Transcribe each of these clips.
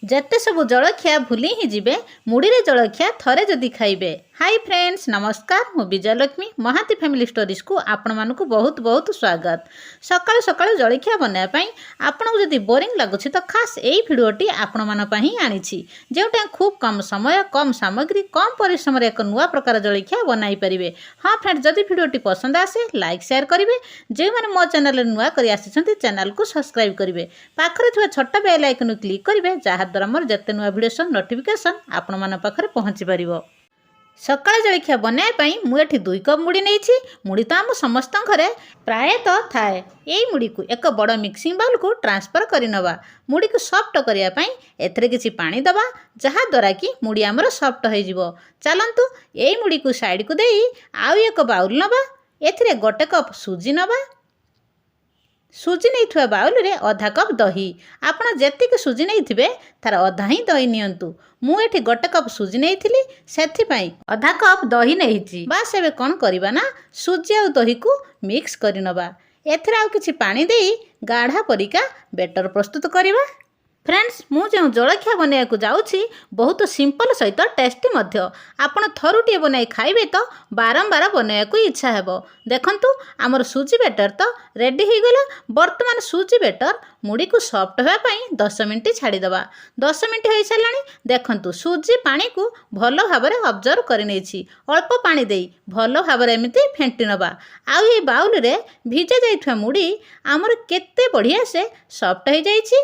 ଯେତେ ସବୁ ଜଳଖିଆ ଭୁଲି ହିଁ ଯିବେ, ମୁଢ଼ିରେ ଜଳଖିଆ ଥରେ ଯଦି ଖାଇବେ। ହାଇ ଫ୍ରେଣ୍ଡସ୍, ନମସ୍କାର। ମୁଁ ବିଜୟଲକ୍ଷ୍ମୀ ମହାନ୍ତି ଫ୍ୟାମିଲି ଷ୍ଟୋରିଜକୁ ଆପଣମାନଙ୍କୁ ବହୁତ ବହୁତ ସ୍ୱାଗତ। ସକାଳୁ ସକାଳୁ ଜଳଖିଆ ବନାଇବା ପାଇଁ ଆପଣଙ୍କୁ ଯଦି ବୋରିଂ ଲାଗୁଛି ତ ଖାସ୍ ଏଇ ଭିଡ଼ିଓଟି ଆପଣମାନଙ୍କ ପାଇଁ ହିଁ ଆଣିଛି, ଯେଉଁଟା ଖୁବ୍ କମ୍ ସମୟ, କମ୍ ସାମଗ୍ରୀ, କମ୍ ପରିଶ୍ରମରେ ଏକ ନୂଆ ପ୍ରକାର ଜଳଖିଆ ବନାଇ ପାରିବେ। ହଁ ଫ୍ରେଣ୍ଡ, ଯଦି ଭିଡ଼ିଓଟି ପସନ୍ଦ ଆସେ ଲାଇକ୍ ସେୟାର କରିବେ। ଯେଉଁମାନେ ମୋ ଚ୍ୟାନେଲରେ ନୂଆ କରି ଆସିଛନ୍ତି ଚ୍ୟାନେଲକୁ ସବସ୍କ୍ରାଇବ୍ କରିବେ। ପାଖରେ ଥିବା ଛୋଟ ବେଲ୍ ଆଇକନ୍କୁ କ୍ଲିକ୍ କରିବେ, ଯାହାଦ୍ୱାରା ମୋର ଯେତେ ନୂଆ ଭିଡ଼ିଓ ସବୁ ନୋଟିଫିକେସନ୍ ଆପଣମାନଙ୍କ ପାଖରେ ପହଞ୍ଚି ପାରିବ। ସକାଳ ଜଳଖିଆ ବନାଇବା ପାଇଁ ମୁଁ ଏଠି 2 କପ୍ ମୁଢ଼ି ନେଇଛି। ମୁଢ଼ି ତ ଆମ ସମସ୍ତଙ୍କ ଘରେ ପ୍ରାୟତଃ ଥାଏ। ଏଇ ମୁଢ଼ିକୁ ଏକ ବଡ଼ ମିକ୍ସିଂ ବାଉଲକୁ ଟ୍ରାନ୍ସଫର କରିନେବା। ମୁଢ଼ିକୁ ସଫ୍ଟ କରିବା ପାଇଁ ଏଥିରେ କିଛି ପାଣି ଦେବା, ଯାହାଦ୍ୱାରା କି ମୁଢ଼ି ଆମର ସଫ୍ଟ ହୋଇଯିବ। ଚାଲନ୍ତୁ ଏଇ ମୁଢ଼ିକୁ ସାଇଡ଼କୁ ଦେଇ ଆଉ ଏକ ବାଉଲ ନେବା। ଏଥିରେ 1 କପ୍ ସୁଜି ନେବା। ସୁଜି ନେଇଥିବା ବାଉଲରେ ଅଧା କପ୍ ଦହି। ଆପଣ ଯେତିକି ସୁଜି ନେଇଥିବେ ତାର ଅଧା ହିଁ ଦହି ନିଅନ୍ତୁ। ମୁଁ ଏଠି 1 କପ୍ ସୁଜି ନେଇଥିଲି, ସେଥିପାଇଁ ଅଧା କପ୍ ଦହି ନେଇଛି। ବାସ୍ ଏବେ କ'ଣ କରିବା ନା ସୁଜି ଆଉ ଦହିକୁ ମିକ୍ସ କରିନେବା। ଏଥିରେ ଆଉ କିଛି ପାଣି ଦେଇ ଗାଢ଼ା ପରିକା ବେଟର ପ୍ରସ୍ତୁତ କରିବା। ଫ୍ରେଣ୍ଡସ୍, ମୁଁ ଯେଉଁ ଜଳଖିଆ ବନାଇବାକୁ ଯାଉଛି ବହୁତ ସିମ୍ପଲ ସହିତ ଟେଷ୍ଟି ମଧ୍ୟ। ଆପଣ ଥରୁଟିଏ ବନାଇ ଖାଇବେ ତ ବାରମ୍ବାର ବନାଇବାକୁ ଇଚ୍ଛା ହେବ। ଦେଖନ୍ତୁ ଆମର ସୁଜି ବେଟର ତ ରେଡ଼ି ହୋଇଗଲା। ବର୍ତ୍ତମାନ ସୁଜି ବେଟର ମୁଢ଼ିକୁ ସଫ୍ଟ ହେବା ପାଇଁ 10 ମିନିଟ୍ ଛାଡ଼ିଦେବା। 10 ମିନିଟ୍ ହୋଇସାରିଲାଣି। ଦେଖନ୍ତୁ ସୁଜି ପାଣିକୁ ଭଲ ଭାବରେ ଅବଜର୍ଭ କରିନେଇଛି। ଅଳ୍ପ ପାଣି ଦେଇ ଭଲ ଭାବରେ ଏମିତି ଫେଣ୍ଟି ନେବା। ଆଉ এই ବାଉଲରେ ଭିଜା ଯାଇଥିବା ମୁଢ଼ି ଆମର କେତେ ବଢ଼ିଆ ସେ ସଫ୍ଟ ହୋଇଯାଇଛି।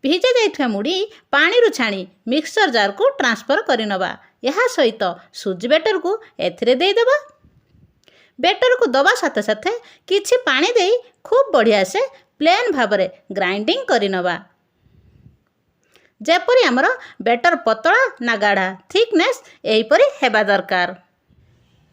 ଭିଜା ଯାଇଥିବା ମୁଢ଼ି ପାଣିରୁ ଛାଣି ମିକ୍ସଚର ଜାରକୁ ଟ୍ରାନ୍ସଫର କରିନେବା। ଏହା ସହିତ ସୁଜି ବେଟରକୁ ଏଥିରେ ଦେଇଦେବା। ବେଟରକୁ ଦେବା ସାଥେ ସାଥେ କିଛି ପାଣି ଦେଇ ଖୁବ୍ ବଢ଼ିଆ ସେ ପ୍ଲେନ୍ ଭାବରେ ଗ୍ରାଇଣ୍ଡିଂ କରିନେବା। ଯେପରି ଆମର ବେଟର ପତଳା ନା ଗାଢ଼ା, ଥିକନେସ୍ ଏହିପରି ହେବା ଦରକାର।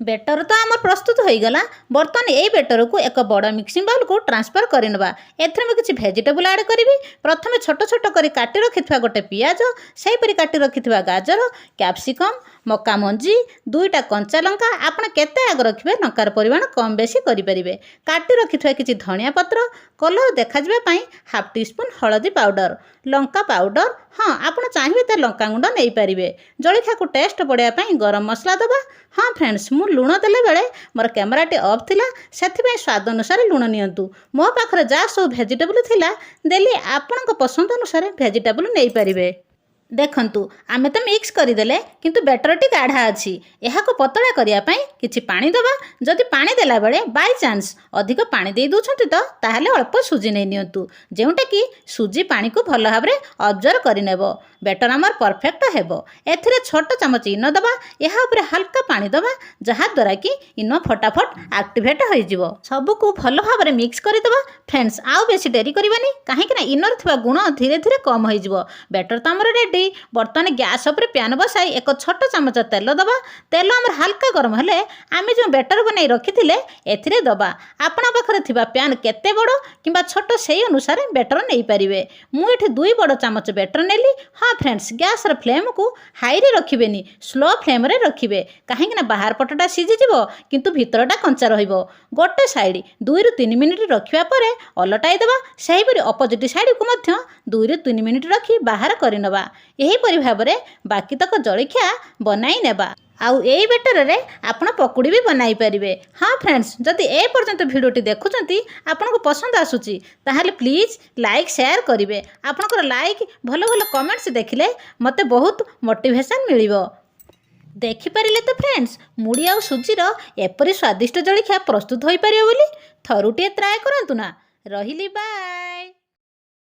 ବେଟର ତ ଆମର ପ୍ରସ୍ତୁତ ହୋଇଗଲା। ବର୍ତ୍ତମାନ এই ବେଟରକୁ ଏକ ବଡ଼ ମିକ୍ସିଂ ବାଉଲକୁ ଟ୍ରାନ୍ସଫର କରିନେବା। ଏଥିରେ ମୁଁ କିଛି ଭେଜିଟେବୁଲ ଆଡ଼୍ କରିବି। ପ୍ରଥମେ ଛୋଟ ଛୋଟ କରି କାଟି ରଖିଥିବା ଗୋଟେ ପିଆଜ, ସେହିପରି କାଟି ରଖିଥିବା ଗାଜର, କ୍ୟାପ୍ସିକମ୍, ମକା ମଞ୍ଜି, 2ଟା କଞ୍ଚା ଲଙ୍କା। ଆପଣ କେତେ ଆଗ ରଖିବେ ଲଙ୍କାର ପରିମାଣ କମ୍ ବେଶୀ କରିପାରିବେ। କାଟି ରଖିଥିବା କିଛି ଧନିଆ ପତ୍ର, କଲର୍ ଦେଖାଯିବା ପାଇଁ 1/2 ଟିସ୍ପୁନ୍ ହଳଦୀ ପାଉଡ଼ର, ଲଙ୍କା ପାଉଡ଼ର, ହଁ ଆପଣ ଚାହିଁବେ ତ ଲଙ୍କାଗୁଣ୍ଡ ନେଇପାରିବେ। ଜଳଖିଆକୁ ଟେଷ୍ଟ ବଢ଼ାଇବା ପାଇଁ ଗରମ ମସଲା ଦେବା। ହଁ ଫ୍ରେଣ୍ଡସ୍, ମୁଁ ଲୁଣ ଦେଲାବେଳେ ମୋର କ୍ୟାମେରାଟି ଅଫ୍ ଥିଲା, ସେଥିପାଇଁ ସ୍ୱାଦ ଅନୁସାରେ ଲୁଣ ନିଅନ୍ତୁ। ମୋ ପାଖରେ ଯାହା ସବୁ ଭେଜିଟେବୁଲ ଥିଲା ଦେଲି, ଆପଣଙ୍କ ପସନ୍ଦ ଅନୁସାରେ ଭେଜିଟେବୁଲ ନେଇପାରିବେ। ଦେଖନ୍ତୁ ଆମେ ତ ମିକ୍ସ କରିଦେଲେ, କିନ୍ତୁ ବେଟରଟି ଗାଢ଼ା ଅଛି। ଏହାକୁ ପତଳା କରିବା ପାଇଁ କିଛି ପାଣି ଦେବା। ଯଦି ପାଣି ଦେଲାବେଳେ ବାଇଚାନ୍ସ ଅଧିକ ପାଣି ଦେଇ ଦେଉଛନ୍ତି ତ ତାହେଲେ ଅଳ୍ପ ସୁଜି ନେଇ ନିଅନ୍ତୁ, ଯେଉଁଟାକି ସୁଜି ପାଣିକୁ ଭଲ ଭାବରେ ଅବଜର୍ଭ କରିନେବ। ବେଟର ଆମର ପରଫେକ୍ଟ ହେବ। ଏଥିରେ ଛୋଟ ଚାମଚ ଇନୋ ଦେବା। ଏହା ଉପରେ ହାଲକା ପାଣି ଦେବା, ଯାହାଦ୍ୱାରା କି ଇନୋ ଫଟାଫଟ ଆକ୍ଟିଭେଟ ହୋଇଯିବ। ସବୁକୁ ଭଲ ଭାବରେ ମିକ୍ସ କରିଦେବା। ଫ୍ରେଣ୍ଡସ୍, ଆଉ ବେଶୀ ଡେରି କରିବାନି, କାହିଁକିନା ଇନୋରେ ଥିବା ଗୁଣ ଧୀରେ ଧୀରେ କମ୍ ହୋଇଯିବ। ବେଟର ତ ଆମର ରେଡ଼ି। ବର୍ତ୍ତମାନ ଗ୍ୟାସ୍ ଉପରେ ପ୍ୟାନ୍ ବସାଇ ଏକ ଛୋଟ ଚାମଚ ତେଲ ଦେବା। ତେଲ ଆମର ହାଲକା ଗରମ ହେଲେ ଆମେ ଯେଉଁ ବେଟର ବନାଇ ରଖିଥିଲେ ଏଥିରେ ଦେବା। ଆପଣଙ୍କ ପାଖରେ ଥିବା ପ୍ୟାନ୍ କେତେ ବଡ଼ କିମ୍ବା ଛୋଟ ସେହି ଅନୁସାରେ ବେଟର ନେଇପାରିବେ। ମୁଁ ଏଠି 2 ବଡ଼ ଚାମଚ ବେଟର ନେଲି। ହଁ ଫ୍ରେଣ୍ଡସ୍, ଗ୍ୟାସ୍ର ଫ୍ଲେମ୍କୁ ହାଇରେ ରଖିବେନି, ସ୍ଲୋ ଫ୍ଲେମ୍ରେ ରଖିବେ, କାହିଁକିନା ବାହାର ପଟଟା ସିଝିଯିବ କିନ୍ତୁ ଭିତରଟା କଞ୍ଚା ରହିବ। ଗୋଟେ ସାଇଡ଼ 2ରୁ 3 ମିନିଟ୍ ରଖିବା ପରେ ଓଲଟାଇ ଦେବା। ସେହିପରି ଅପୋଜିଟ୍ ସାଇଡ଼କୁ ମଧ୍ୟ 2ରୁ 3 ମିନିଟ୍ ରଖି ବାହାର କରିନେବା। ଏହିପରି ଭାବରେ ବାକିତକ ଜଳଖିଆ ବନାଇ ନେବା। ଆଉ ଏଇ ବେଟରରେ ଆପଣ ପକୁଡ଼ି ବି ବନାଇ ପାରିବେ। ହଁ ଫ୍ରେଣ୍ଡସ୍, ଯଦି ଏ ପର୍ଯ୍ୟନ୍ତ ଭିଡ଼ିଓଟି ଦେଖୁଛନ୍ତି ଆପଣଙ୍କୁ ପସନ୍ଦ ଆସୁଛି ତାହେଲେ ପ୍ଲିଜ୍ ଲାଇକ୍ ସେୟାର କରିବେ। ଆପଣଙ୍କର ଲାଇକ୍, ଭଲ ଭଲ କମେଣ୍ଟସ୍ ଦେଖିଲେ ମୋତେ ବହୁତ ମୋଟିଭେସନ୍ ମିଳିବ। ଦେଖିପାରିଲେ ତ ଫ୍ରେଣ୍ଡସ୍, ମୁଢ଼ି ଆଉ ସୁଜିର ଏପରି ସ୍ୱାଦିଷ୍ଟ ଜଳଖିଆ ପ୍ରସ୍ତୁତ ହୋଇପାରିବ ବୋଲି। ଥରୁଟିଏ ଟ୍ରାଏ କରନ୍ତୁ ନା। ରହିଲି, ବାଏ।